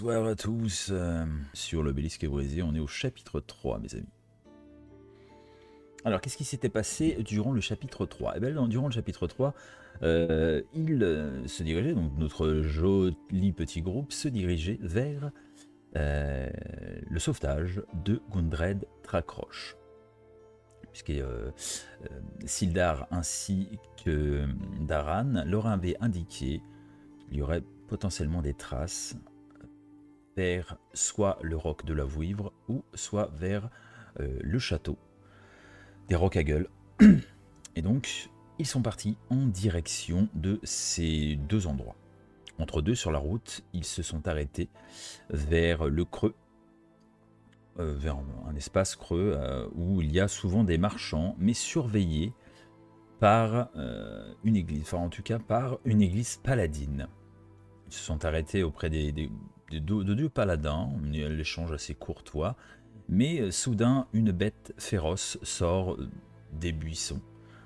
Bonsoir à tous. Sur l'obélisque brisé, on est au chapitre 3, mes amis. Alors, qu'est-ce qui s'était passé durant le chapitre 3? Eh bien, durant le chapitre 3, il se dirigeait, donc notre joli petit groupe se dirigeait vers le sauvetage de Gundred Trakrosh. Puisque Sildar ainsi que Daran leur avaient indiqué qu'il y aurait potentiellement des traces vers soit le roc de la Vouivre ou soit vers le château des Rocs à Gueule. Et donc, ils sont partis en direction de ces deux endroits. Entre deux, sur la route, ils se sont arrêtés vers le creux, vers un espace creux où il y a souvent des marchands, mais surveillés par une église, enfin en tout cas par une église paladine. Ils se sont arrêtés auprès de deux paladins, l'échange assez courtois, mais soudain une bête féroce sort des buissons,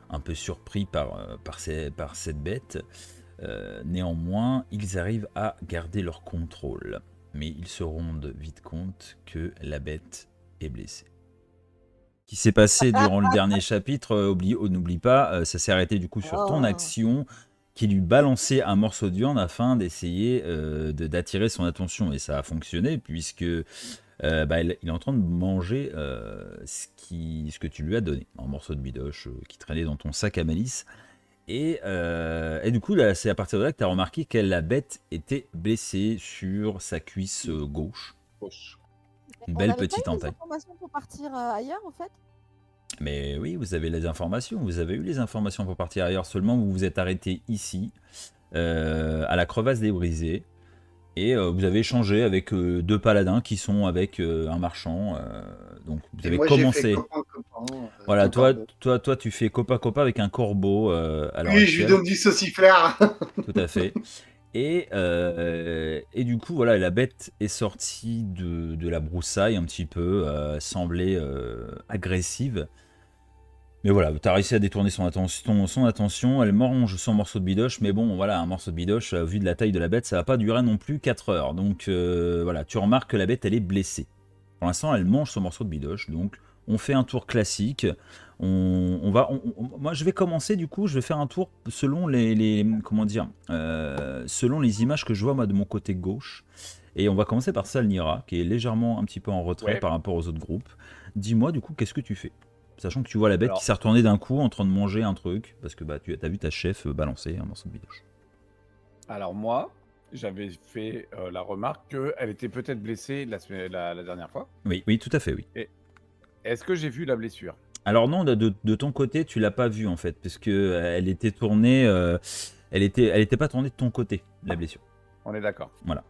un peu surpris par cette bête. Néanmoins, ils arrivent à garder leur contrôle, mais ils se rendent vite compte que la bête est blessée. Ce qui s'est passé durant le dernier chapitre, n'oublie pas, ça s'est arrêté du coup sur ton action qui lui balançait un morceau de viande afin d'essayer d'attirer son attention, et ça a fonctionné puisque il est en train de manger ce que tu lui as donné, un morceau de bidoche qui traînait dans ton sac à malice. Et du coup, c'est à partir de là que tu as remarqué que la bête était blessée sur sa cuisse gauche. Une belle petite entaille. On avait pas eu les informations pour partir ailleurs, en fait? Mais oui, vous avez les informations, vous avez eu les informations pour partir ailleurs, seulement vous vous êtes arrêté ici, à la crevasse des brisés, et vous avez échangé avec deux paladins qui sont avec un marchand, donc vous avez commencé. Voilà, toi tu fais copain avec un corbeau à l'heure Oui, je lui actuelle. donne du sauciflard. Tout à fait. Et du coup, voilà, la bête est sortie de la broussaille un petit peu, semblait agressive. Mais voilà, tu as réussi à détourner son attention, elle mange son morceau de bidoche, mais bon, voilà, un morceau de bidoche, vu de la taille de la bête, ça va pas durer non plus 4 heures. Donc voilà, tu remarques que la bête, elle est blessée. Pour l'instant, elle mange son morceau de bidoche, donc on fait un tour classique. Moi, je vais commencer, du coup, je vais faire un tour selon selon les images que je vois, moi, de mon côté gauche. Et on va commencer par Salnira, qui est légèrement un petit peu en retrait par rapport aux autres groupes. Dis-moi, du coup, qu'est-ce que tu fais? Sachant que tu vois la bête qui s'est retournée d'un coup en train de manger un truc, parce que tu as vu ta chef balancer un morceau de bidoche. Alors moi, j'avais fait la remarque qu'elle était peut-être blessée la dernière fois. Oui, tout à fait, oui. Est-ce que j'ai vu la blessure? Alors non, de ton côté, tu l'as pas vue en fait, parce que elle était tournée, elle était pas tournée de ton côté, la blessure. On est d'accord. Voilà.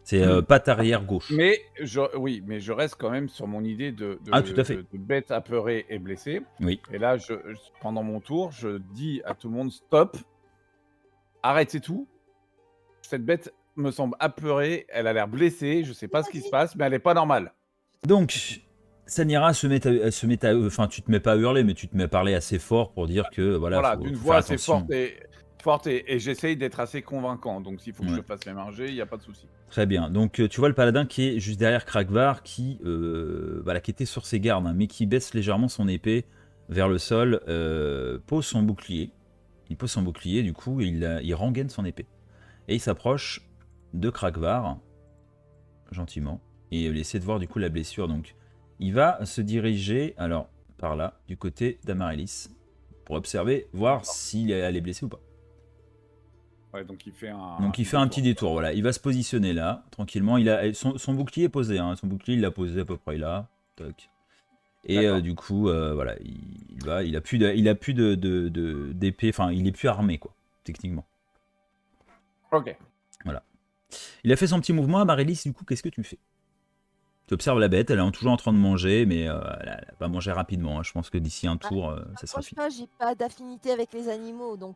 C'est patte arrière gauche. Mais je reste quand même sur mon idée de tout à fait. de bête apeurée et blessée. Oui. Et là, pendant mon tour, je dis à tout le monde stop, arrêtez tout. Cette bête me semble apeurée, elle a l'air blessée, je sais pas ce qui se passe, mais elle est pas normale. Donc, Salnira se met à, enfin, tu te mets pas à hurler, mais tu te mets à parler assez fort pour dire que voilà, d'une voix assez forte et j'essaye d'être assez convaincant. Donc s'il faut que je fasse mes manger, il n'y a pas de souci. Très bien. Donc tu vois le paladin qui est juste derrière Kragvar, qui était sur ses gardes, hein, mais qui baisse légèrement son épée vers le sol, pose son bouclier. Il pose son bouclier, du coup, il rengaine son épée. Et il s'approche de Kragvar, gentiment, et il essaie de voir du coup la blessure. Donc il va se diriger, alors, par là, du côté d'Amaryllis, pour observer, voir si elle est blessée ou pas. Ouais, donc il fait un petit détour, voilà. Il va se positionner là, tranquillement. Il a son bouclier est posé, hein. Son bouclier, il l'a posé à peu près là. Toc. Et du coup, voilà, il a plus d'épée, enfin, il est plus armé, quoi, techniquement. Ok. Voilà. Il a fait son petit mouvement. Amaryllis, du coup, qu'est-ce que tu fais? Tu observes la bête, elle est toujours en train de manger, mais elle va manger rapidement, hein. Je pense que d'ici un tour, ça sera fini. J'ai pas d'affinité avec les animaux, donc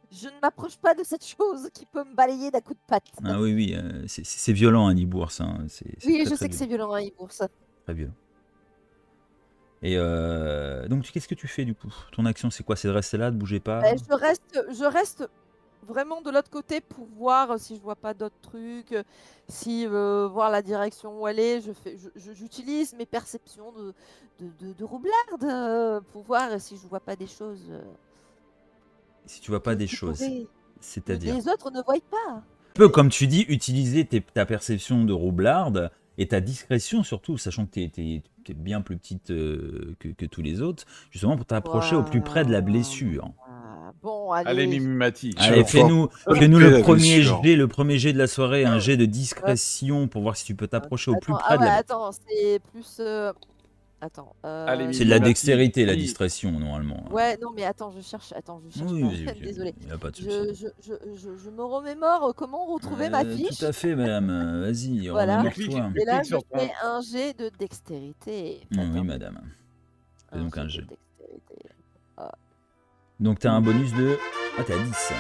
je ne m'approche pas de cette chose qui peut me balayer d'un coup de patte. Ah oui, c'est violent, un Ibours. Hein. Oui, je sais que c'est violent, un Ibours. Très violent. Et donc, qu'est-ce que tu fais du coup? Ton action, c'est quoi? C'est de rester là, de bouger pas? Je reste vraiment de l'autre côté pour voir si je vois pas d'autres trucs, si voir la direction où elle est. J'utilise mes perceptions de roublarde pour voir si je vois pas des choses Si tu vois pas des qui choses, pourraient... c'est-à-dire. Les autres ne voient pas. Peu comme tu dis, utiliser ta perception de roublarde et ta discrétion surtout, sachant que tu es bien plus petite que tous les autres, justement pour t'approcher au plus près de la blessure. Bon, Allez, allez. Mimimati. Allez, Je vais fais-nous couper le la premier blessure. jet, de la soirée, un jet de discrétion pour voir si tu peux t'approcher au plus Attends, près de la bête. attends, c'est plus... Attends. Allez, C'est de la Mimimati. dextérité, la Oui. discrétion, normalement. Ouais, non, mais attends, je cherche. Oui, Désolée. il n'y a pas de souci. Je me remémore comment retrouver ma fiche. Tout à fait, madame. Vas-y, Voilà. remémore-toi. Et là, Clique je sur ton- fais un jet de dextérité. Oui, Attends, madame. Fais donc un jet jet. de dextérité. Donc, tu as un bonus de... Ah, t'as 10. Ah,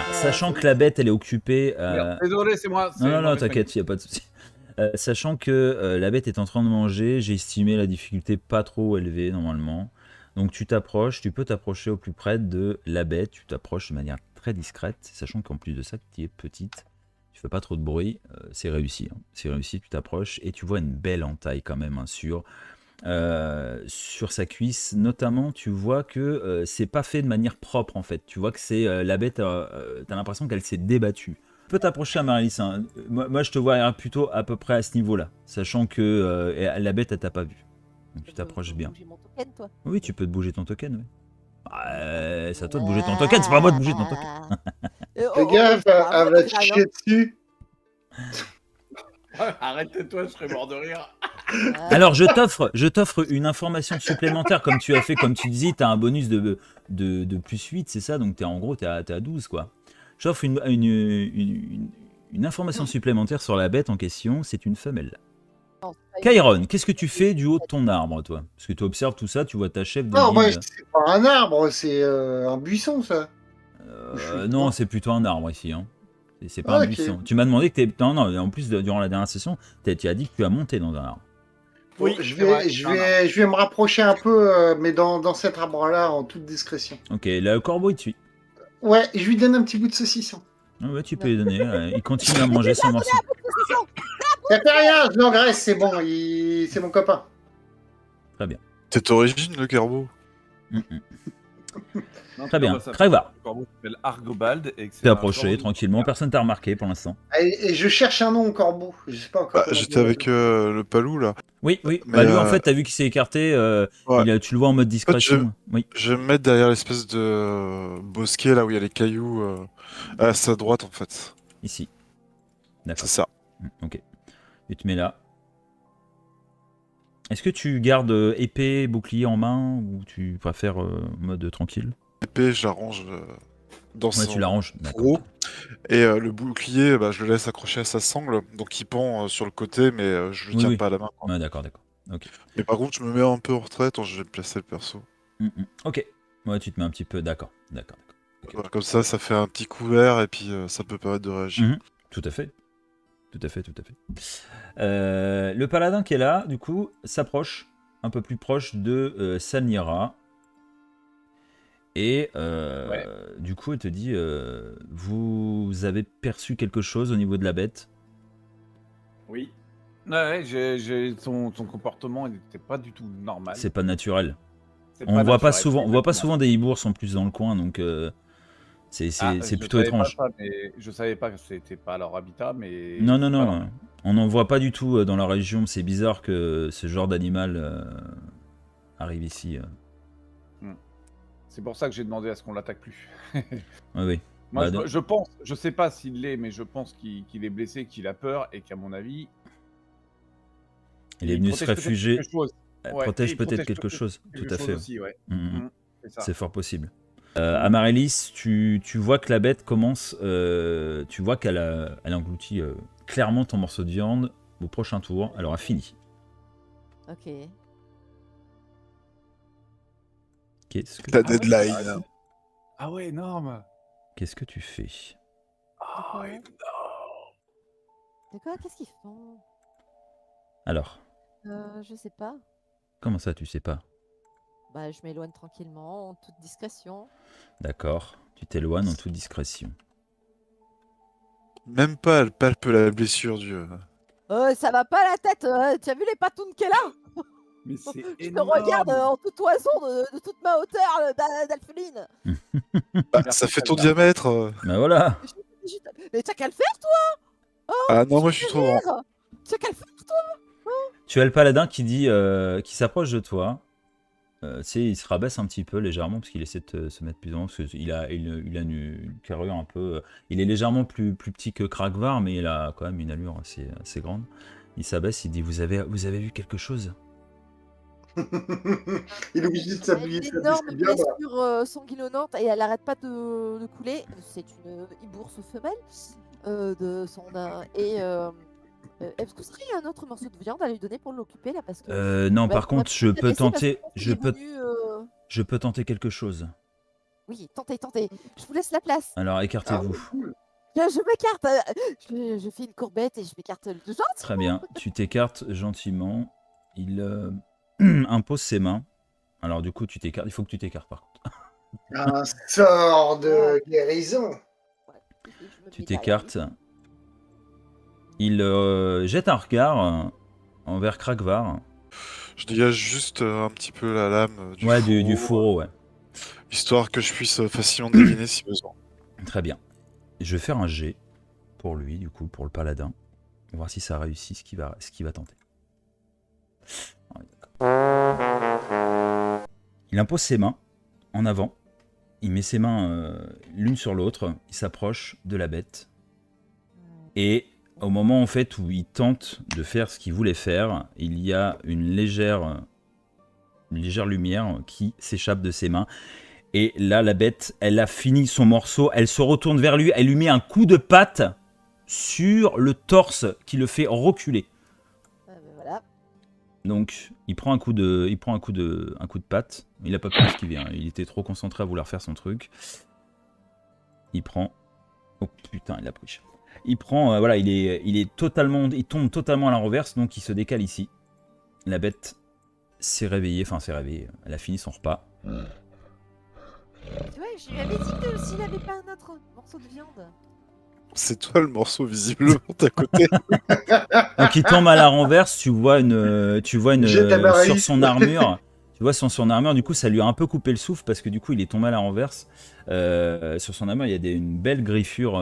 Ouais, sachant c'est que la bête, elle est occupée... Merde, désolé, c'est moi. Non, t'inquiète, il n'y a pas de souci. Sachant que la bête est en train de manger, j'ai estimé la difficulté pas trop élevée normalement. Donc tu t'approches, tu peux t'approcher au plus près de la bête, tu t'approches de manière très discrète, sachant qu'en plus de ça, tu es petite, tu fais pas trop de bruit, c'est réussi. C'est réussi, tu t'approches et tu vois une belle entaille quand même hein, sur sa cuisse. Notamment, tu vois que c'est pas fait de manière propre en fait. Tu vois que c'est la bête, t'as l'impression qu'elle s'est débattue. Tu peux t'approcher à Marilys. Hein. Moi, je te vois plutôt à peu près à ce niveau-là, sachant que la bête, elle t'a pas vu. Donc tu t'approches bien. J'ai mon token, toi. Oui, tu peux te bouger ton token. Oui. C'est à toi de bouger ton token, c'est pas à moi de bouger ton token. Fais gaffe, elle va te chier dessus. Arrête-toi, je serais mort de rire. Alors, je t'offre une information supplémentaire, comme tu as fait, comme tu disais, tu as un bonus de plus 8, c'est ça? Donc, en gros, tu es à 12, quoi. J'offre une information supplémentaire sur la bête en question, c'est une femelle. Kairon, qu'est-ce que tu fais du haut de ton arbre, toi? Parce que tu observes tout ça, tu vois ta chef de Non, moi, guilde. c'est pas un arbre, c'est un buisson, ça. Non, c'est plutôt un arbre ici. Hein. C'est pas Ah, un ok. buisson. Tu m'as demandé que t'es... Non, en plus, durant la dernière session, tu as dit que tu as monté dans un arbre. Oui, Oui, je c'est vrai, vais me rapprocher un peu, mais dans cet arbre-là, en toute discrétion. Ok, le corbeau, il te suit. Ouais, je lui donne un petit bout de saucisson. Ah ouais, tu peux lui donner. Il continue à manger son morceau. Ça fait rien, je l'engraisse, c'est bon, c'est mon copain. C'est origine, le corbeau. Non, Très bien. comment ça Craivar, Le corbeau s'appelle Argobald. Et t'es approché tranquillement. Personne t'a remarqué pour l'instant. Et je cherche un nom au corbeau. Je sais pas encore. comment J'étais dire. avec le palou là. Oui. Mais, Bah, lui, en fait, t'as vu qu'il s'est écarté. Ouais. Tu le vois en mode discrétion. Oui. Je vais me mettre derrière l'espèce de bosquet là où il y a les cailloux à sa droite en fait. Ici. D'accord. C'est ça. Ok. Tu te mets là. Est-ce que tu gardes épée, bouclier en main ou tu préfères mode tranquille? L'épée, je la range dans Ouais, son tu l'arranges. D'accord. gros. Et le bouclier, je le laisse accroché à sa sangle. Donc il pend sur le côté, mais je le Oui, tiens oui. pas à la main. Quoi. Ouais, d'accord. Ok. Mais par contre, je me mets un peu en retraite, je vais placer le perso. Ok. Ouais, tu te mets un petit peu. D'accord. Ok. Voilà, comme ça fait un petit couvert et puis ça peut permettre de réagir. Tout à fait. Le paladin qui est là, du coup, s'approche un peu plus proche de Sanira. Et du coup, elle te dit vous avez perçu quelque chose au niveau de la bête? Oui. Son comportement, il n'était pas du tout normal. C'est pas naturel. C'est On voit pas naturel, souvent, on voit pas exactement. souvent des hibours en plus dans le coin, donc c'est Je plutôt savais étrange. pas ça, mais je savais pas que c'était pas leur habitat, mais. Non, Voilà. on n'en voit pas du tout dans la région. C'est bizarre que ce genre d'animal arrive ici. C'est pour ça que j'ai demandé à ce qu'on l'attaque plus. Oui. Moi, Bah, je pense, je sais pas s'il l'est, mais je pense qu'il est blessé, qu'il a peur et qu'à mon avis. il est venu se protège peut-être réfugier. quelque chose. Elle Ouais, protège il peut-être quelque chose. quelque Tout à chose fait. aussi, ouais. C'est ça. C'est fort possible. Amaryllis, tu vois que la bête commence. Tu vois qu'elle elle engloutit clairement ton morceau de viande au prochain tour. Elle aura fini. Ok. Qu'est-ce que, La deadline. Ah ouais, énorme. qu'est-ce que tu fais? Ah, quoi énorme. De quoi? Qu'est-ce qu'ils font? Alors, Je sais pas. comment ça, tu sais pas? Bah, je m'éloigne tranquillement, en toute discrétion. D'accord. Tu t'éloignes en toute discrétion. Même pas, elle palpe la blessure du... Ça va pas la tête. Tu as vu les patounes qu'elle a? Mais c'est Je te énorme. regarde en toute oison de toute ma hauteur d'Alpheline. Bah, ça fait ton diamètre. Bah voilà. Mais t'as qu'à le faire, toi. Ah non, moi je suis trop grand. T'as qu'à le faire, toi. Tu as le paladin qui dit, qui s'approche de toi. Tu sais, il se rabaisse un petit peu légèrement parce qu'il essaie de se mettre plus en haut parce qu'il a une carrure un peu. Il est légèrement plus petit que Kragvar, mais il a quand même une allure assez grande. Il s'abaisse, il dit vous avez vu quelque chose? Il est obligé de s'appuyer. Elle a une énorme blessure sanguinolente et elle n'arrête pas de couler. C'est une bourse femelle de son est-ce que ce serait un autre morceau de viande à lui donner pour l'occuper là parce que Non, par contre, je peux tenter quelque chose. Oui, tentez. Je vous laisse la place. Alors écartez-vous. Je m'écarte. Je fais une courbette et je m'écarte gentiment. Très bien, tu t'écartes gentiment. Il impose ses mains. Alors du coup, tu t'écartes. Il faut que tu t'écartes par contre. Un sort de guérison. Tu t'écartes. Il jette un regard envers Kragvar. Je dégage juste un petit peu la lame du fourreau, ouais. Histoire que je puisse facilement dégainer si besoin. Très bien. Je vais faire un jet pour lui, du coup, pour le paladin. On va voir si ça réussit ce qu'il va tenter. Il impose ses mains en avant. Il met ses mains l'une sur l'autre. Il s'approche de la bête. Et au moment en fait où il tente de faire ce qu'il voulait faire, il y a une légère lumière qui s'échappe de ses mains. Et là, la bête, elle a fini son morceau. Elle se retourne vers lui. Elle lui met un coup de patte sur le torse qui le fait reculer. Voilà. Donc, il prend un coup de patte. Il n'a pas pu esquiver. Hein. Il était trop concentré à vouloir faire son truc. Il prend. Oh putain, il a pris. Il prend. Voilà, il tombe totalement à la renverse. Donc, il se décale ici. La bête s'est réveillée. Enfin, s'est réveillée. Elle a fini son repas. Tu vois, je lui avais dit que s'il n'avait pas un autre morceau de viande. C'est toi le morceau visiblement à côté. Donc il tombe à la renverse, tu vois une sur son armure. Tu vois sur son armure, du coup ça lui a un peu coupé le souffle parce que du coup il est tombé à la renverse. Sur son armure il y a une belle griffure,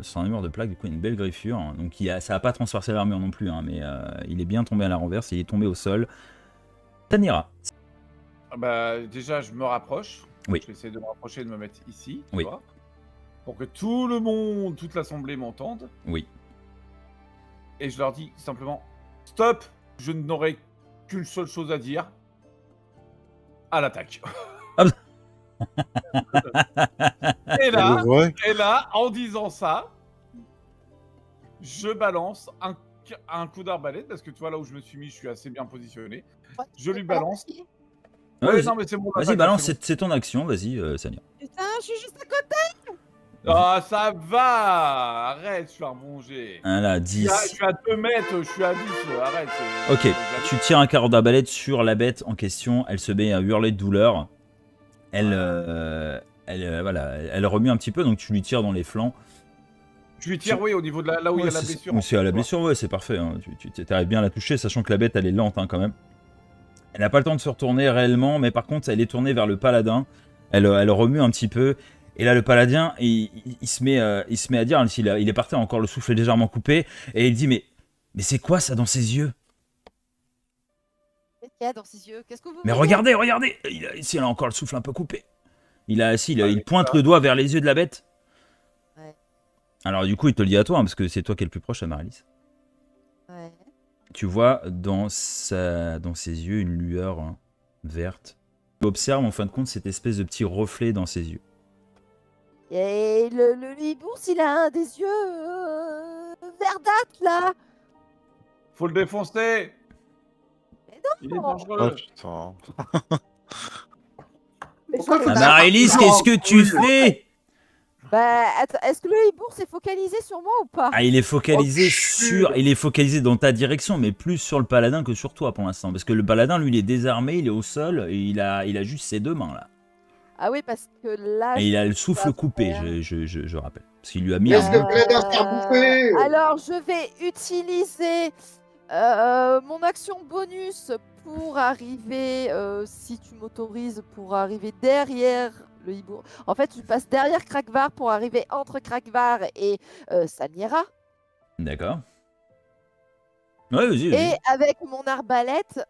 sur son armure de plaque, du coup il y a une belle griffure. Donc ça n'a pas transpercé l'armure non plus, hein, mais il est bien tombé à la renverse, il est tombé au sol. Tanira. Bah déjà je me rapproche. Oui. Je vais essayer de me rapprocher et de me mettre ici, oui. Tu vois, pour que tout le monde, toute l'assemblée m'entende. Oui. Et je leur dis simplement stop, je n'aurai qu'une seule chose à dire. À l'attaque. Ah et là, en disant ça, je balance un coup d'arbalète parce que tu vois là où je me suis mis, je suis assez bien positionné. Je lui balance. Ouais, non, mais c'est bon. Vas-y, balance, c'est ton action, vas-y, Sania. Putain, je suis juste à côté. Ah, ça va. Arrête, je suis un bon jet. Ah là, 10. Je suis à 2 mètres, je suis à 10, arrête. Ok, tu tires un carreau d'arbalète sur la bête en question, elle se met à hurler de douleur. Elle remue un petit peu, donc tu lui tires dans les flancs. Tu lui tires, oui, au niveau de là où il y a la blessure. C'est à la blessure, ouais, c'est parfait. Hein. Tu arrives bien à la toucher, sachant que la bête, elle est lente hein, quand même. Elle n'a pas le temps de se retourner réellement, mais par contre, elle est tournée vers le paladin. Elle remue un petit peu. Et là, le paladin, il se met à dire, il est parti, encore le souffle est légèrement coupé, et il dit, mais c'est quoi ça dans ses yeux? Qu'est-ce qu'il y a dans ses yeux? Qu'est-ce que vous Mais voyez? regardez Ici, il a encore le souffle un peu coupé. Il pointe le doigt vers les yeux de la bête. Ouais. Alors du coup, il te le dit à toi, hein, parce que c'est toi qui es le plus proche à Marilis. Ouais. Tu vois dans ses yeux une lueur verte. Tu observes en fin de compte cette espèce de petit reflet dans ses yeux. Et le Libours, il a des yeux verdâtres là. Faut le défoncer. Mais non. Il est dangereux. Oh Pourquoi Marilis, qu'est-ce que tu fais? Bah, est-ce que le Libours est focalisé sur moi ou pas? Ah, il est focalisé dans ta direction, mais plus sur le paladin que sur toi pour l'instant. Parce que le paladin, lui, il est désarmé, il est au sol, et il a juste ses deux mains là. Ah oui, parce que là... Et il a le souffle vais coupé, faire- je rappelle. Parce qu'il lui a mis Laisse un... le plaideur se faire bouffer. Alors, je vais utiliser mon action bonus pour arriver, si tu m'autorises, pour arriver derrière le hibou. En fait, je passe derrière Krakvar pour arriver entre Krakvar et Salnira. D'accord. Ouais, vas-y, Et vas-y. avec mon arbalète,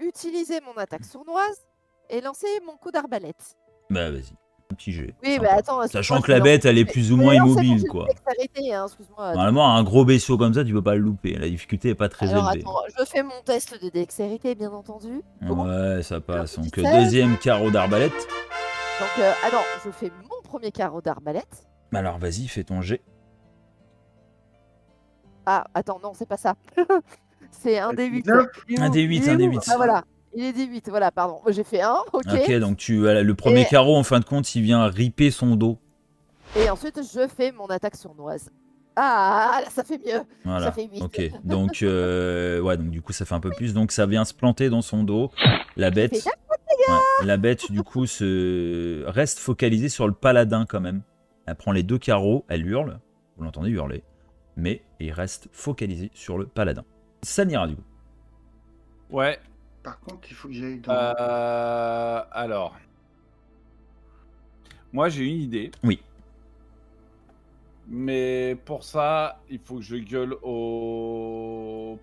utiliser mon attaque sournoise et lancer mon coup d'arbalète. Bah vas-y, un petit jet. Oui, sympa. mais attends. Sachant que la bête, elle est plus ou moins immobile, quoi. Dextérité, hein, excuse-moi. attends. Normalement, un gros vaisseau comme ça, tu peux pas le louper. La difficulté est pas très Alors élevée. attends, je fais mon test de dextérité, bien entendu. Bon. Ouais, ça passe. Alors, Donc, 16. deuxième carreau d'arbalète. Donc, attends, je fais mon premier carreau d'arbalète. Alors, vas-y, fais ton jet. Ah, attends, non, c'est pas ça. C'est un D8. Neuf. Un D8, un D8. Ah, voilà. Il est D8, voilà, pardon. J'ai fait un, ok. Ok, donc le premier Et- carreau, en fin de compte, il vient ripper son dos. Et ensuite, je fais mon attaque sournoise. Ah, là, ça fait mieux. Voilà. Ça fait 8. Ok, donc, ouais, donc du coup, ça fait un peu plus. Donc, ça vient se planter dans son dos. La bête, fait ouais, la bête, du coup, reste focalisée sur le paladin quand même. Elle prend les deux carreaux, elle hurle. Vous l'entendez hurler. Mais il reste focalisé sur le paladin. Ça n'ira du coup. Ouais. Par contre, il faut que j'aille dans... Alors. Moi, j'ai une idée. Oui. Mais pour ça, il faut que je gueule au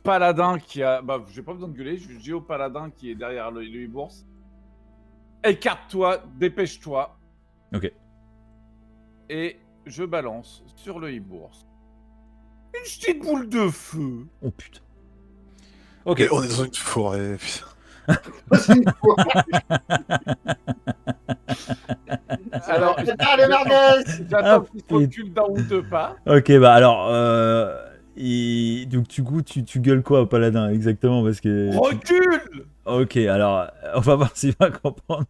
paladin qui a... Bah, j'ai pas besoin de gueuler, je dis au paladin qui est derrière le bourse. Écarte-toi, dépêche-toi. Ok. Et je balance sur le bourse une petite boule de feu. Oh putain. Ok. Et on est dans une forêt. Putain. Alors, Ah, les merguez. j'attends Ah, qu'il se recule d'un ou deux pas. Ok, bah alors, donc du coup, tu gueules quoi au paladin exactement parce que. Recule. Ok, alors, on va voir s'il va comprendre.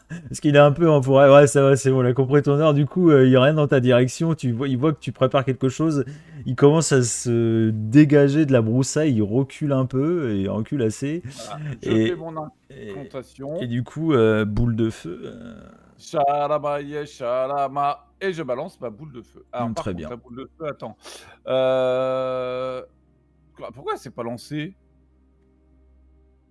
Parce qu'il est un peu en forêt. Ouais, ça va, c'est bon, il a compris ton heure. Du coup, il n'y a rien dans ta direction. Il voit que tu prépares quelque chose. Il commence à se dégager de la broussaille. Il recule un peu et il recule assez. Voilà, je Et- fais mon incantation. Et du coup, boule de feu. Shalamaye, shalama. Et je balance ma boule de feu. Alors, par Très contre, bien. la boule de feu, attends. Pourquoi c'est pas lancé?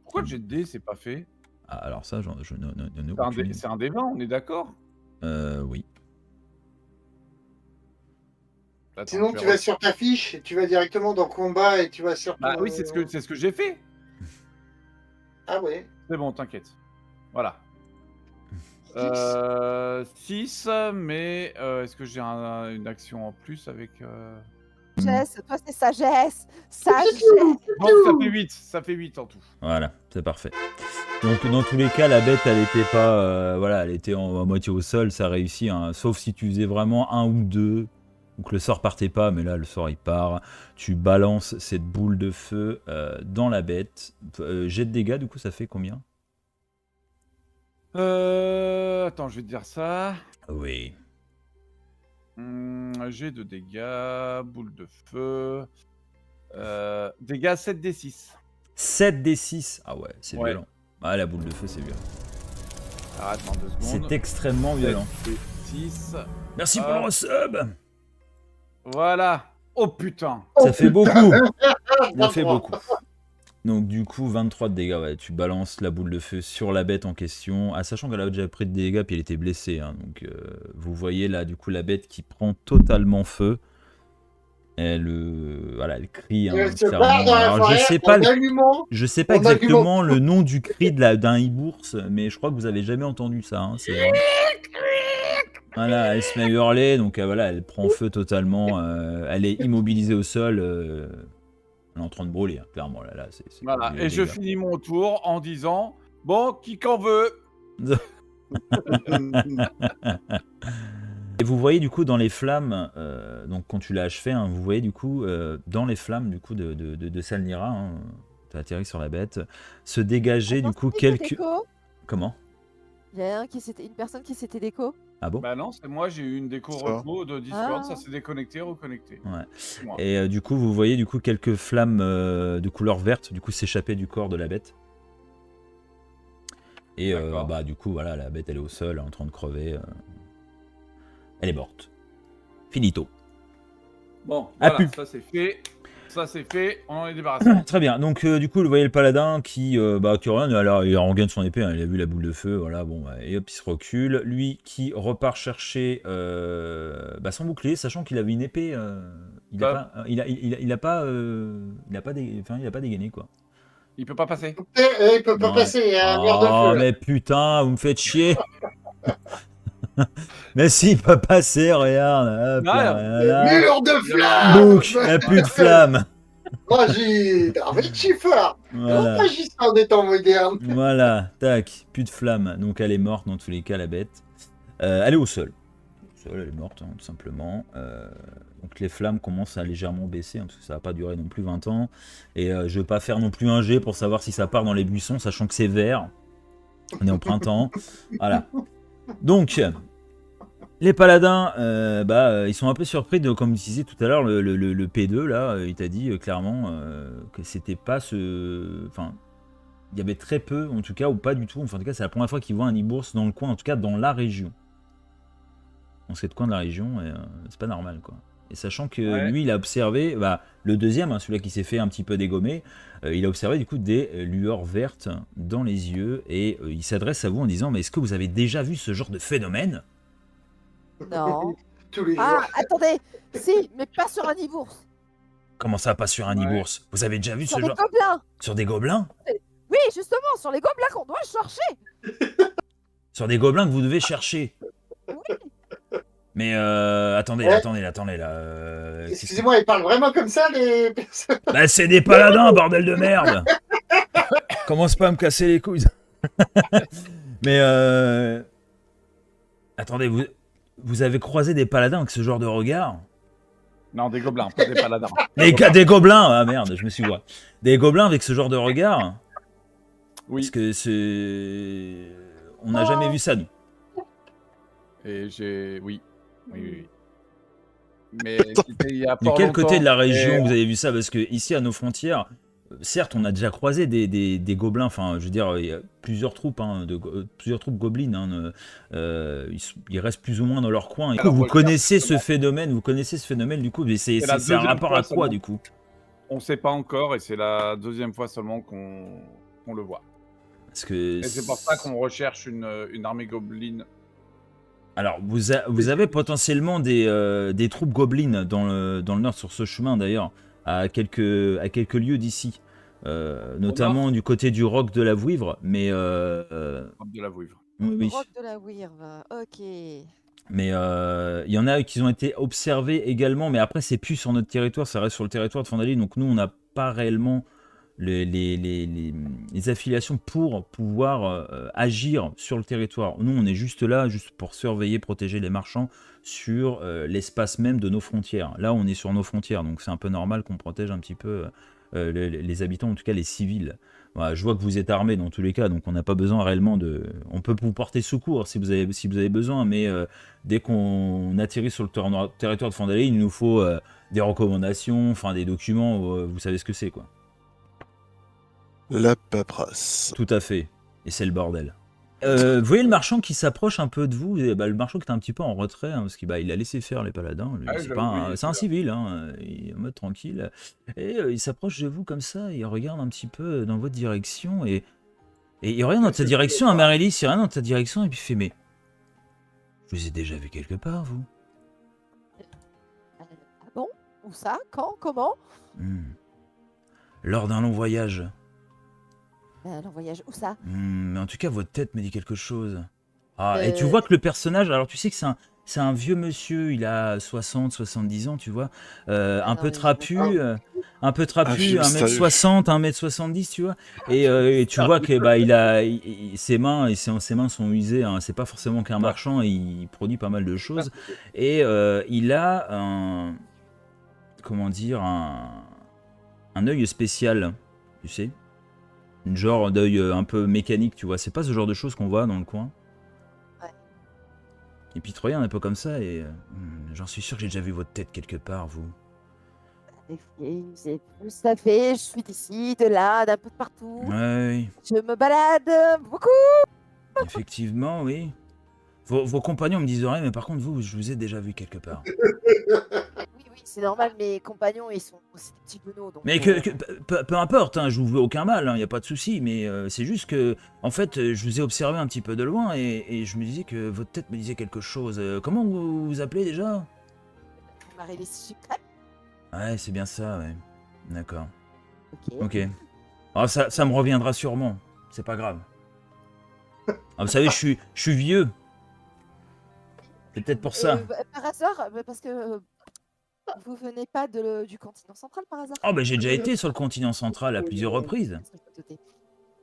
Pourquoi le jet de dés, c'est pas fait? Ah, alors ça, je n'en ai C'est aucune idée. c'est un des 20, on est d'accord? Oui. Attends, Sinon, je tu vais vas sur ta fiche, et tu vas directement dans combat et tu vas sur Bah ton- oui, c'est ce que j'ai fait. Ah ouais. C'est bon, t'inquiète. Voilà. 6, mais est-ce que j'ai une action en plus avec... Sagesse, toi, c'est sagesse. Sagesse. Bon, ça fait 8 en tout. Voilà, c'est parfait. Donc dans tous les cas, la bête, elle était pas, voilà, elle était à moitié au sol, ça réussit, hein, sauf si tu faisais vraiment un ou deux, ou que le sort partait pas, mais là le sort il part. Tu balances cette boule de feu dans la bête. Jet de dégâts, du coup, ça fait combien? Attends, je vais te dire ça. Oui. J'ai de dégâts, boule de feu. Dégâts 7d6. 7d6. Ah ouais, c'est Ouais. violent. Ah, la boule de feu, c'est violent. Alors, attends 2 secondes. C'est extrêmement violent. 6. Merci pour le resub. Voilà. Oh putain. Ça fait beaucoup. Ça Ah, fait beaucoup. Donc du coup 23 de dégâts, ouais, tu balances la boule de feu sur la bête en question, sachant qu'elle a déjà pris de dégâts puis elle était blessée, hein, donc vous voyez là du coup la bête qui prend totalement feu, elle, voilà, elle crie, hein, Elle se clairement. barre dans la Alors, forêt je sais pas exactement argument. le nom du cri d'un hibours, mais je crois que vous avez jamais entendu ça, hein, c'est vraiment... Voilà, elle se met à hurler, donc voilà, elle prend feu totalement, elle est immobilisée au sol, elle est en train de brûler, hein, clairement. Là, c'est Voilà. des Et je dégâts. finis mon tour en disant bon, qui qu'en veut. Et vous voyez du coup dans les flammes, donc quand tu l'as achevé, hein, vous voyez du coup dans les flammes du coup de Salnira, hein, tu as atterri sur la bête, se dégager Attends, du coup c'est qui quelques... déco Comment? Il y a une personne qui s'était déco. Ah bon? Bah non, c'est moi, j'ai eu une déco Ça. repos de Discord, Ah. ça s'est déconnecté, reconnecté. Ouais. C'est moi. Et du coup vous voyez du coup quelques flammes de couleur verte du coup s'échapper du corps de la bête. Et D'accord. du coup, voilà, la bête, elle est au sol, en train de crever. Elle est morte. Finito. Bon, A voilà, pu. ça c'est fait. Ça c'est fait, on en est débarrassé. Très bien. Donc, du coup, vous voyez le paladin qui rien. Alors, il regagne son épée. Hein, il a vu la boule de feu. Voilà, bon, et hop, il se recule. Lui qui repart chercher son bouclier, sachant qu'il avait une épée. Il a Hop. pas, il a pas dégainé quoi. Il peut pas passer. Il peut pas Non, passer, il y a un mur de oh, feu. Là. mais putain, vous me faites chier. Mais si, il peut passer, regarde. Hop, Non, là. Mur de flamme. Bouc, il n'y a plus de flamme. Magie d'Armée Schiffer. Voilà. Magicien des temps modernes. Voilà, tac, plus de flamme. Donc elle est morte dans tous les cas, la bête. Elle est au sol. Au sol, elle est morte, hein, tout simplement. Donc les flammes commencent à légèrement baisser, hein, parce que ça va pas durer non plus 20 ans. Et je vais pas faire non plus un jet pour savoir si ça part dans les buissons, sachant que c'est vert. On est en printemps. Voilà. Donc, les paladins, ils sont un peu surpris de, comme je disais tout à l'heure, le P2, là, il t'a dit clairement que c'était pas ce... Enfin, il y avait très peu, en tout cas, ou pas du tout. Enfin, en tout cas, c'est la première fois qu'ils voient un Ibours dans le coin, en tout cas dans la région. Dans cette coin de la région, et c'est pas normal, quoi. Et sachant que lui, il a observé, le deuxième, hein, celui-là qui s'est fait un petit peu dégommer, il a observé du coup des lueurs vertes dans les yeux, et il s'adresse à vous en disant, mais est-ce que vous avez déjà vu ce genre de phénomène? Non. Tous les jours. Ah, attendez. Si, mais pas sur un Ibours. Comment ça, pas sur un Ibours? Vous avez déjà vu Sur ce des genre... gobelins. Sur des gobelins? Oui, justement, sur les gobelins qu'on doit chercher. Sur des gobelins que vous devez chercher? Oui. Mais attendez, là. Excusez-moi, ils parlent vraiment comme ça, les personnes? Bah, c'est des paladins, bordel de merde! Commence pas à me casser les couilles. Mais attendez, vous avez croisé des paladins avec ce genre de regard? Non, des gobelins, pas des paladins. Des gobelins! Ah merde, je me suis voix. Des gobelins avec ce genre de regard? Oui. Parce que c'est... On n'a jamais vu ça, nous. Et j'ai... Oui. Mais il y a De fort quel côté de la longtemps, région et- vous avez vu ça? Parce que ici, à nos frontières, certes, on a déjà croisé des gobelins. Enfin, je veux dire, il y a plusieurs troupes, plusieurs troupes gobelines. Hein, ils restent plus ou moins dans leur coin. Et Alors, vous regarde, connaissez ce justement. phénomène, du coup. Mais C'est la c'est un deuxième rapport fois à quoi, seulement. du coup? On sait pas encore, et c'est la deuxième fois seulement qu'on le voit. Parce que Et c'est pour ça qu'on recherche une armée gobeline. alors, vous avez potentiellement des troupes gobelines dans le nord sur ce chemin d'ailleurs, à quelques lieues d'ici, notamment du côté du roc de la Vouivre, mais De la Vouivre. oui. Roc de la Wyrve. Ok. Mais il y en a qui ont été observés également, mais après c'est plus sur notre territoire, ça reste sur le territoire de Fandalie, donc nous on n'a pas réellement les affiliations pour pouvoir agir sur le territoire. Nous, on est juste là, juste pour surveiller, protéger les marchands sur l'espace même de nos frontières. Là, on est sur nos frontières, donc c'est un peu normal qu'on protège un petit peu les habitants, en tout cas les civils. Voilà, je vois que vous êtes armés dans tous les cas, donc on n'a pas besoin réellement de... On peut vous porter secours si vous avez besoin, mais dès qu'on atterrit sur le territoire de Fandalie, il nous faut des recommandations, enfin des documents, vous savez ce que c'est, quoi. La paperasse. Tout à fait. Et c'est le bordel. Vous voyez le marchand qui s'approche un peu de vous, et le marchand qui est un petit peu en retrait, hein, parce qu'il a laissé faire les paladins. C'est un civil, hein, il est en mode tranquille. Et il s'approche de vous comme ça, il regarde un petit peu dans votre direction, et il regarde dans ta direction, Amaryllis, il regarde dans ta direction, et puis il fait, mais... Je vous ai déjà vu quelque part, vous? Ah bon? Où ça? Quand? Comment? Lors d'un long voyage. Un voyage, où ça? Mais en tout cas, votre tête me dit quelque chose. Ah, et tu vois que le personnage, alors tu sais que c'est un vieux monsieur, il a 60, 70 ans, tu vois, un peu trapu, 1m60, 1m70, tu vois, et tu vois que ses mains sont usées, hein, c'est pas forcément qu'un marchand, il produit pas mal de choses, et il a un œil spécial, tu sais. Une genre d'œil un peu mécanique, tu vois. C'est pas ce genre de choses qu'on voit dans le coin. Ouais. Et puis, tu regardes un peu comme ça et j'en suis sûr que j'ai déjà vu votre tête quelque part, vous. C'est tout ça fait. Je suis d'ici, de là, d'un peu de partout. Ouais. Je me balade beaucoup. Effectivement, oui. Vos compagnons me disent rien, mais par contre, vous, je vous ai déjà vu quelque part. Oui, c'est normal, mes compagnons, c'est des petits benauds. Donc, Mais peu importe, hein, je vous veux aucun mal, il n'y a pas de souci, mais c'est juste que, en fait, je vous ai observé un petit peu de loin et je me disais que votre tête me disait quelque chose. Comment vous vous appelez déjà? Marie-Lise Sucrète. Ouais, c'est bien ça, ouais. D'accord. Ok. Alors ça me reviendra sûrement, c'est pas grave. Ah, vous savez, je suis vieux. C'est peut-être pour ça. Par hasard, parce que vous venez pas du continent central par hasard? Oh, ben j'ai déjà été sur le continent central à plusieurs reprises.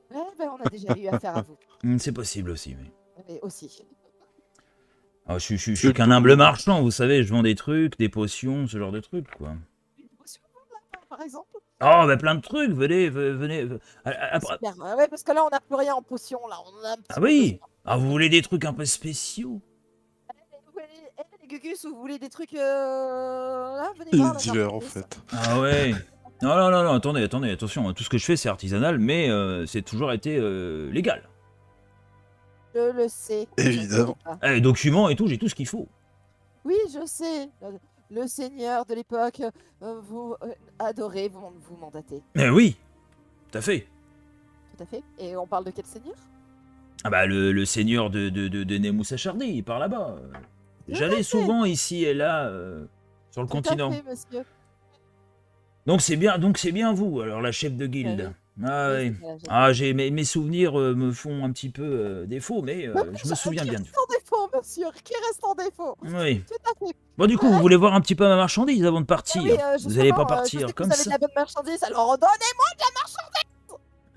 Ouais, on a déjà eu affaire à vous. C'est possible aussi, oui. Mais aussi. Oh, je suis qu'un humble marchand, vous savez, je vends des trucs, des potions, ce genre de trucs, quoi. Des potions, par exemple? Oh, ben plein de trucs, venez. Super. Ouais, parce que là, on n'a plus rien en potion, là. On a un petit Ah oui. Ah, vous voulez des trucs un peu spéciaux? Les Gugus, vous voulez des trucs là, venez voir. Il est dealer, en fait. Ah ouais. Non, attendez, attention, tout ce que je fais c'est artisanal, mais c'est toujours été légal. Je le sais. Évidemment. Documents et tout, j'ai tout ce qu'il faut. Oui, je sais. Le seigneur de l'époque, vous adorez vous mandater. Mais oui, tout à fait. Tout à fait. Et on parle de quel seigneur? Ah bah le seigneur de Nemus Achardy, par là-bas. J'allais souvent ici et là sur le continent. Tout à fait, monsieur. Donc c'est bien vous, alors la chef de guilde. Ah oui. Mes souvenirs me font un petit peu défaut, mais je me souviens bien. Qui reste en défaut, monsieur? Qui reste en défaut? Oui. Tout à fait. Bon, du coup, vous voulez voir un petit peu ma marchandise avant de partir? Oui, vous n'allez pas partir comme vous avez ça. de la bonne marchandise, alors donnez-moi de la marchandise.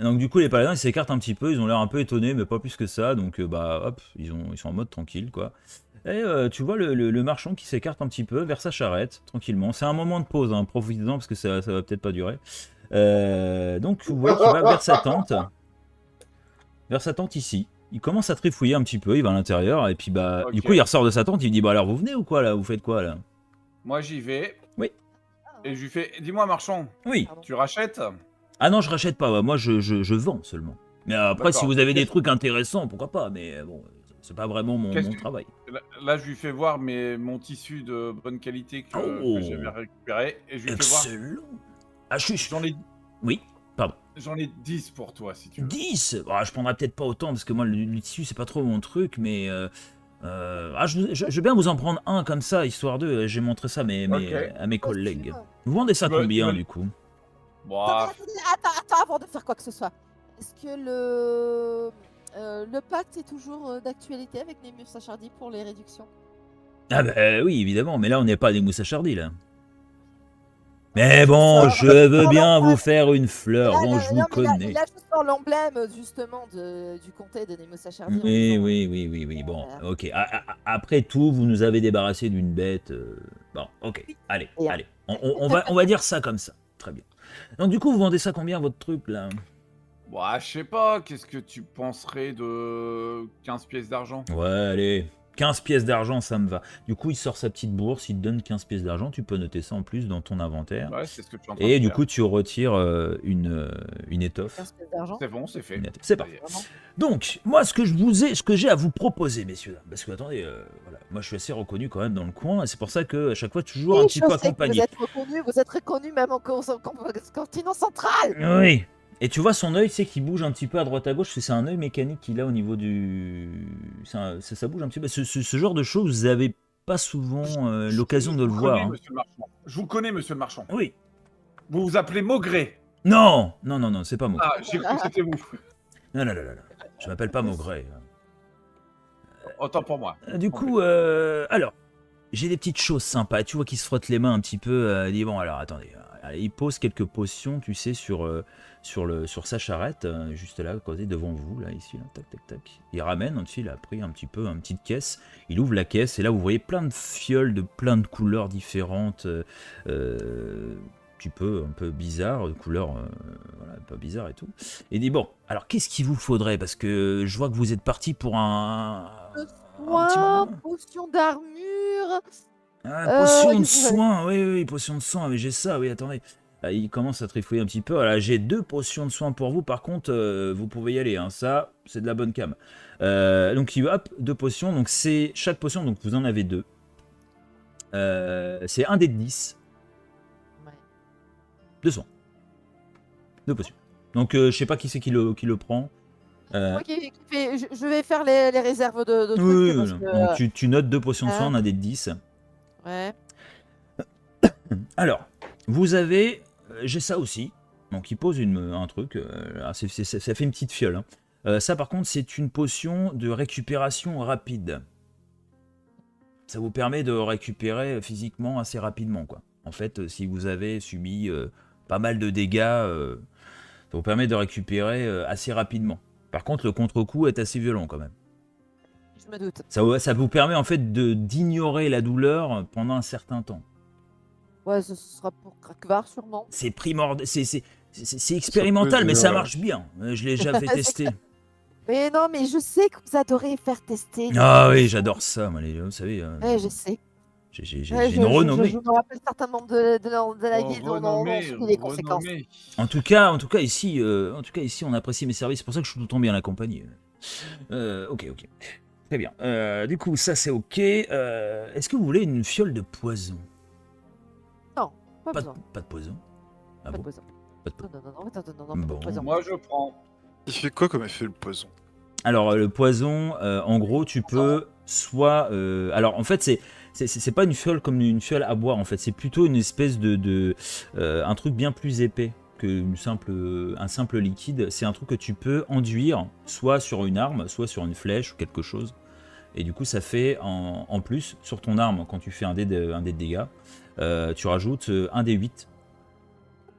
Donc du coup, les paladins ils s'écartent un petit peu, ils ont l'air un peu étonnés, mais pas plus que ça. Donc bah hop, ils sont en mode tranquille, quoi. Et tu vois le marchand qui s'écarte un petit peu vers sa charrette, tranquillement. C'est un moment de pause, hein, profitez-en parce que ça va peut-être pas durer. Donc vous voyez qu'il va vers sa tente ici. Il commence à trifouiller un petit peu, il va à l'intérieur, et puis bah du coup il ressort de sa tente, il dit bah alors vous venez ou quoi là? Vous faites quoi là? Moi j'y vais. Oui. Et je lui fais, dis-moi marchand, Oui. tu rachètes? Ah non, je rachète pas, moi je vends seulement. Mais après si vous avez des trucs intéressants, pourquoi pas, mais bon, c'est pas vraiment mon travail. Là je lui fais voir mon tissu de bonne qualité que j'avais récupéré, et je lui fais voir. Excellent. Ah J'en ai... Oui, pardon. J'en ai 10 pour toi si tu veux. 10 Je prendrai peut-être pas autant parce que moi le tissu c'est pas trop mon truc, mais je veux bien vous en prendre un comme ça, histoire de. J'ai montré ça à mes collègues. Vous vendez ça combien du coup? Attends, avant de faire quoi que ce soit. Est-ce que le pacte est toujours d'actualité avec Nemus Achardy pour les réductions? Ah bah oui, évidemment, mais là on n'est pas à Nemus Achardy là. Mais bon, je veux bien vous faire une fleur, bon, je vous connais. Il a juste l'emblème, justement, du comté de Nemus Achardy. Oui, bon, ok. Après tout, vous nous avez débarrassé d'une bête. Bon, ok, allez. On va dire ça comme ça. Très bien. Donc du coup, vous vendez ça combien, votre truc, là? Bah, je sais pas, qu'est-ce que tu penserais de 15 pièces d'argent? Ouais, allez. 15 pièces d'argent, ça me va. Du coup, il sort sa petite bourse, il te donne 15 pièces d'argent, tu peux noter ça en plus dans ton inventaire. Ouais, c'est ce que tu es en train de faire. Et du coup, tu retires une étoffe. 15 pièces d'argent. C'est bon, c'est fait. C'est parfait. Donc, moi, ce que j'ai à vous proposer, messieurs, parce que attendez, voilà, moi je suis assez reconnu quand même dans le coin, et c'est pour ça que à chaque fois, toujours un petit peu accompagné. Vous êtes reconnu même en continent central. Oui. Et tu vois son œil, c'est qu'il bouge un petit peu à droite à gauche, c'est un œil mécanique qu'il a au niveau du... Ça bouge un petit peu. Ce genre de choses, vous n'avez pas souvent l'occasion de le voir. Hein. Je vous connais, monsieur le marchand. Oui. Vous vous appelez Maugret? Non, c'est pas Maugret. Ah, j'ai cru que c'était vous. Non, je m'appelle pas Maugret. Autant pour moi. Du coup, alors, j'ai des petites choses sympas. Tu vois qu'il se frotte les mains un petit peu. Il dit, bon, alors, attendez. Il pose quelques potions, tu sais, sur sa charrette, juste là, à côté, devant vous, là, ici, là, tac. Il ramène, ensuite, il a pris une petite caisse, il ouvre la caisse, et là, vous voyez plein de fioles de plein de couleurs différentes, un peu bizarres, de couleurs, voilà, un peu bizarres et tout. Et il dit, bon, alors, qu'est-ce qu'il vous faudrait? Parce que je vois que vous êtes parti pour un petit moment. Potion d'armure. Potion de soin, oui, potion de soin, mais j'ai ça, oui, attendez. il commence à trifouiller un petit peu. Voilà, j'ai 2 potions de soins pour vous. Par contre, vous pouvez y aller. Hein. Ça, c'est de la bonne cam. Donc, hop, 2 potions. Donc, c'est chaque potion. Donc, vous en avez 2. C'est un dé de 10. Ouais. 2 soins. 2 potions. Donc, je sais pas qui c'est qui le prend. Moi je vais faire les réserves de trucs. Oui, Parce que... donc, tu notes 2 potions de soins, un dé de 10. Ouais. Alors, vous avez... j'ai ça aussi. Donc, il pose un truc. Ça fait une petite fiole. Hein. Ça, par contre, c'est une potion de récupération rapide. Ça vous permet de récupérer physiquement assez rapidement, quoi. En fait, si vous avez subi pas mal de dégâts, ça vous permet de récupérer assez rapidement. Par contre, le contre-coup est assez violent, quand même. Je me doute. Ça vous permet, en fait, d'ignorer la douleur pendant un certain temps. Ouais, ce sera pour Krakvar, sûrement. C'est primordial, c'est expérimental, mais ça marche bien. Je l'ai déjà fait tester. Mais non, mais je sais que vous adorez faire tester. Ah oui, j'adore ça, moi, vous savez. Ouais, je sais. J'ai une renommée. Je me rappelle certains membres de la guilde dont on subit les conséquences. En tout cas, ici, on apprécie mes services. C'est pour ça que je suis tout le temps bien accompagné. Ok. Très bien. Du coup, ça c'est ok. Est-ce que vous voulez une fiole de poison? Non, pas besoin. Pas de poison. Ah Pas bon? de poison. Pas de poison. Non, Bon. pas de poison. Moi, je prends. Il fait quoi comme effet le poison? Alors, le poison, en gros, tu peux soit... alors, en fait, c'est pas une fiole comme une fiole à boire, en fait. C'est plutôt une espèce un truc bien plus épais qu'un simple liquide. C'est un truc que tu peux enduire, soit sur une arme, soit sur une flèche ou quelque chose. Et du coup, ça fait, en plus, sur ton arme, quand tu fais un dé de dégâts, tu rajoutes un dé 8.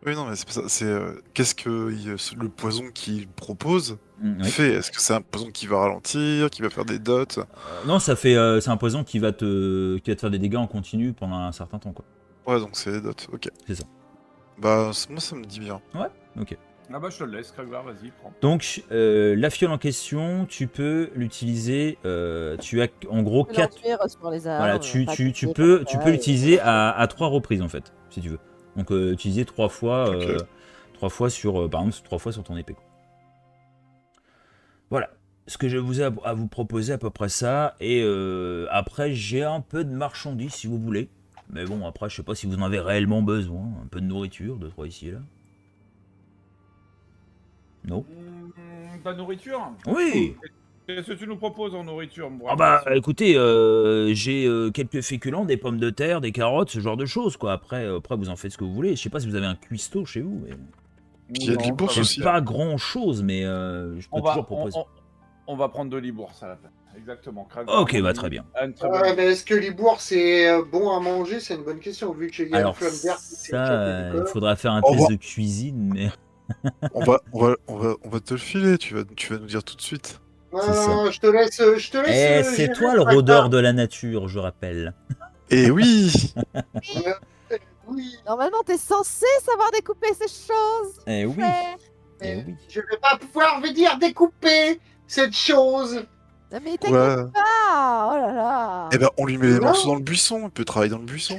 Oui, non, mais c'est pas ça. C'est qu'est-ce que le poison qu'il propose Oui. fait? Est-ce que c'est un poison qui va ralentir, qui va faire des dots? Non, c'est un poison qui va te faire des dégâts en continu pendant un certain temps, quoi. Ouais, donc c'est des dots, ok. C'est ça. Bah, moi, ça me dit bien. Ouais, ok. Ah bah, je te le laisse, Krakvar, vas-y, prends. Donc, la fiole en question, tu peux l'utiliser. Tu as en gros 4. Sur les armes, Voilà, tu peux l'utiliser à 3 reprises, en fait, si tu veux. Donc, utiliser 3 fois, Ok. 3 fois sur, par exemple, 3 fois sur ton épée, quoi. Voilà. Ce que je vous ai à vous proposer, à peu près ça. Et après, j'ai un peu de marchandises, si vous voulez. Mais bon, après, je sais pas si vous en avez réellement besoin. Un peu de nourriture, 2-3 ici et là. Non. Ta nourriture? Oui. Qu'est-ce que tu nous proposes en nourriture, moi? Ah bah écoutez, j'ai quelques féculents, des pommes de terre, des carottes, ce genre de choses, quoi. Après, vous en faites ce que vous voulez. Je sais pas si vous avez un cuistot chez vous. Mais... Puis il y a de l'ebourse J'ai aussi. pas grand chose, mais je peux toujours proposer. On va prendre de l'ibourse à la place. Exactement. Krakvar, Ok, bah très bien. Mais est-ce que l'ibourse c'est bon à manger? C'est une bonne question, vu que j'ai une Alors flamme verte. ça, il faudra faire un test de cuisine, mais... On va te le filer, tu vas nous dire tout de suite. Non, je te laisse. c'est toi le rôdeur de la nature, je rappelle. Eh oui. Oui. Normalement, t'es censé savoir découper ces choses. Eh oui. frère. Eh oui. Je vais pas pouvoir venir découper cette chose. Non, mais t'inquiète pas. Oh là là. Eh ben, on lui met les Non. morceaux dans le buisson, il peut travailler dans le buisson.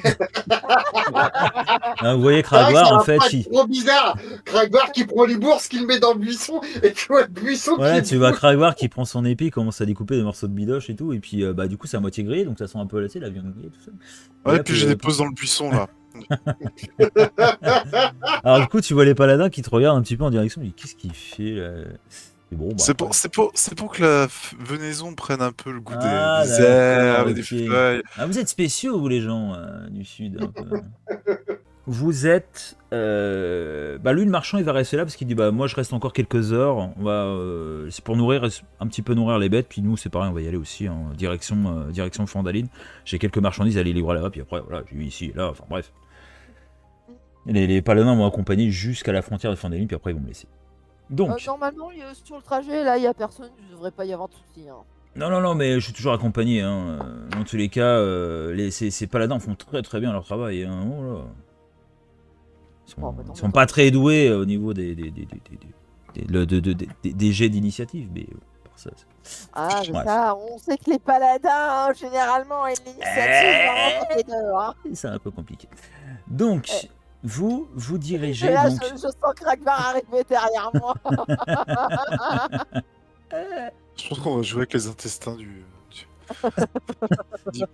Vous voyez Krakvar, en fait, c'est trop bizarre. Krakvar qui prend l'ibourse, qui le met dans le buisson, et tu vois le buisson voilà, qui... tu vois Krakvar qui prend son épée, commence à découper des morceaux de bidoche et tout, et puis bah du coup c'est à moitié grillé, donc ça sent un peu lassé, la viande grillée, tout ça. Ouais, là, puis j'ai des pauses dans le buisson, là. Alors du coup tu vois les paladins qui te regardent un petit peu en direction, ils disent qu'est-ce qu'il fait là? Et bon, bah, C'est pour que la venaison prenne un peu le goût des d'accord, herbes et des ok. feuilles. Ah, vous êtes spéciaux, vous les gens du sud. Un peu. Vous êtes... bah lui le marchand il va rester là parce qu'il dit bah moi je reste encore quelques heures, on va c'est pour un petit peu nourrir les bêtes, puis nous c'est pareil on va y aller aussi en direction Fandaline. J'ai quelques marchandises à aller livrer là-bas, puis après voilà j'ai eu ici et là, enfin bref. Les paladins m'ont accompagné jusqu'à la frontière de Fandaline, puis après ils vont me laisser. Donc... Normalement, sur le trajet, là, il y a personne. Il devrait pas y avoir de soucis. Hein. Non, mais je suis toujours accompagné. Hein. Dans tous les cas, ces paladins font très très bien leur travail. Hein. Oh là. Ils sont pas très doués au niveau des jets d'initiative, mais par ça. Ah, mais ça, on sait que les paladins, généralement, et l'initiative, hein. C'est un peu compliqué. Donc, vous dirigez Et là, donc... je sens Kragvar arriver derrière moi. Je pense qu'on va jouer avec les intestins du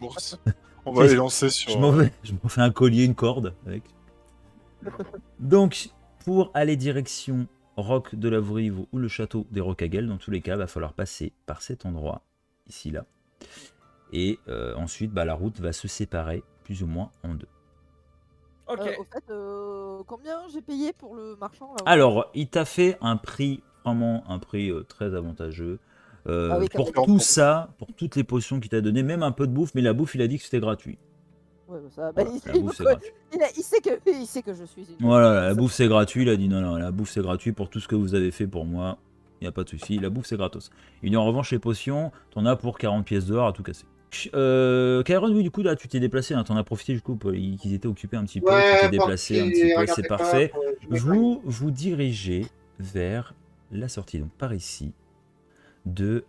bourse. On va les lancer sur. Je m'en fais un collier, une corde avec. Donc, pour aller direction Roc de la Vrive ou le château des Rocagel, dans tous les cas, il va falloir passer par cet endroit, ici, là. Et ensuite, la route va se séparer plus ou moins en deux. Ok. Au fait, combien j'ai payé pour le marchand là, Alors, il t'a fait un prix, vraiment un prix très avantageux. oui, pour quand tout ça, pour toutes les potions qu'il t'a donné, même un peu de bouffe, mais la bouffe, il a dit que c'était gratuit. Ouais, ça, Voilà, la bouffe, c'est gratuit. il sait que je suis une... Voilà, la bouffe, c'est gratuit. Il a dit non, la bouffe, c'est gratuit pour tout ce que vous avez fait pour moi. Il n'y a pas de souci, la bouffe, c'est gratos. Et en revanche, les potions, t'en as pour 40 pièces d'or à tout casser. Kairon, oui, du coup, là, tu t'es déplacé, hein, t'en as profité, du coup, qu'ils étaient occupés un petit peu, tu t'es déplacé un petit peu, c'est parfait. Vous dirigez vers la sortie, donc par ici, de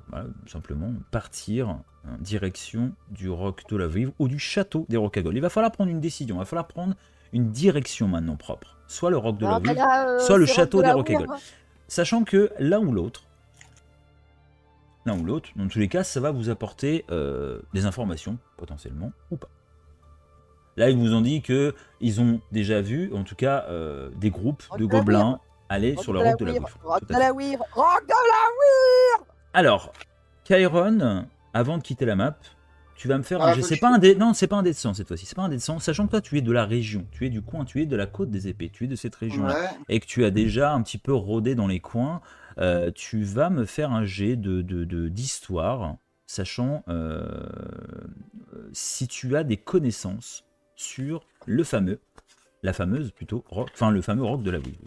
voilà, simplement partir en direction du Roc de la Vrive ou du château des Rocagel. Il va falloir prendre une décision, il va falloir prendre une direction maintenant propre. Soit le Roc de la Vrive, soit le château des Rocagel. Sachant que l'un ou l'autre, dans tous les cas, ça va vous apporter des informations, potentiellement, ou pas. Là, ils vous ont dit qu'ils ont déjà vu, en tout cas, des groupes de gobelins aller sur le Roc de la Vrive. Roc de la Vrive. Roc de la Vrive. Alors, Kairon, avant de quitter la map, tu vas me faire un... C'est pas un dé de sang cette fois-ci, c'est pas un dé de sang, sachant que toi, tu es de la région, tu es du coin, tu es de la côte des épées, tu es de cette région-là, et que tu as déjà un petit peu rôdé dans les coins. Tu vas me faire un jet d'histoire, sachant si tu as des connaissances sur le fameux Roc de la Vrive.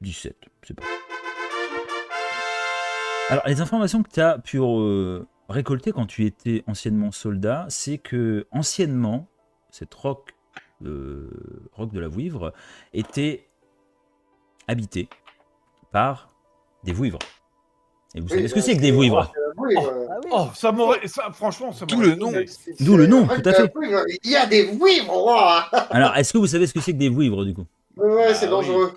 17, c'est pas. Alors, les informations que tu as pu récolter quand tu étais anciennement soldat, c'est que anciennement, cette Roc de la Vrive était habitée par des vouivres. Et vous savez ce que c'est que des vouivres? Ça m'aurait... Franchement, ça D'où le nom. D'où le nom, tout à fait. Il y a des vouivres. Alors, est-ce que vous savez ce que c'est que des vouivres, du coup? Ouais, c'est dangereux.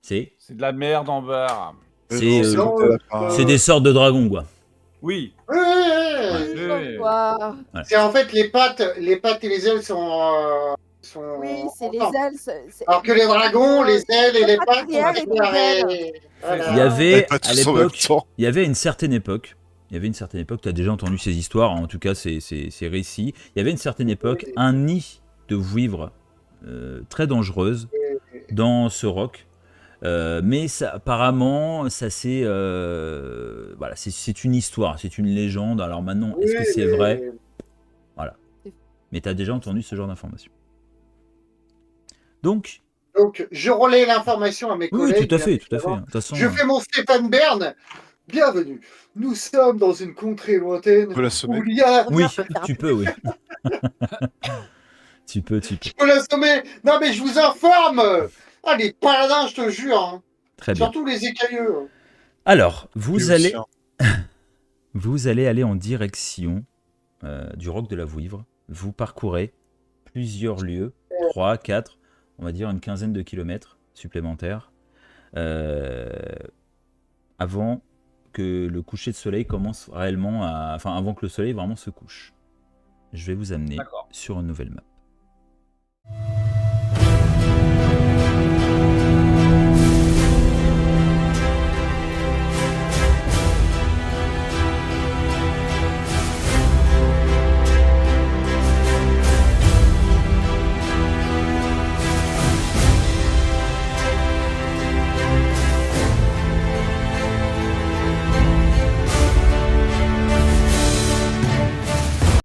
C'est de la merde en beurre. C'est des sortes de dragons, quoi. Oui. C'est en fait les pattes et les ailes sont oui, c'est les ailes. Alors que les dragons, les ailes et les pattes sont séparées. Il y avait à l'époque, il y avait une certaine époque, tu as déjà entendu ces histoires, en tout cas ces récits. Il y avait une certaine époque un nid de vouivres très dangereuse dans ce roc. Mais ça, apparemment, ça c'est voilà, c'est une histoire, c'est une légende. Alors maintenant, est-ce que c'est vrai? Voilà. Mais tu as déjà entendu ce genre d'informations. Donc, je relaie l'information à mes collègues. Oui, tout à fait. De toute façon, je fais mon Stéphane Bern. Bienvenue. Nous sommes dans une contrée lointaine où il y a... Oui, tu peux, oui. tu peux. Je peux l'assommer. Non, mais je vous informe. Ah, les paladins, je te jure. Hein. Très bien. Surtout les écailleux. Alors, vous allez aller en direction du Roc de la Vrive. Vous parcourez plusieurs lieux, 3, 4, on va dire une quinzaine de kilomètres supplémentaires, avant que le coucher de soleil commence réellement à... Enfin, avant que le soleil vraiment se couche. Je vais vous amener sur une nouvelle map.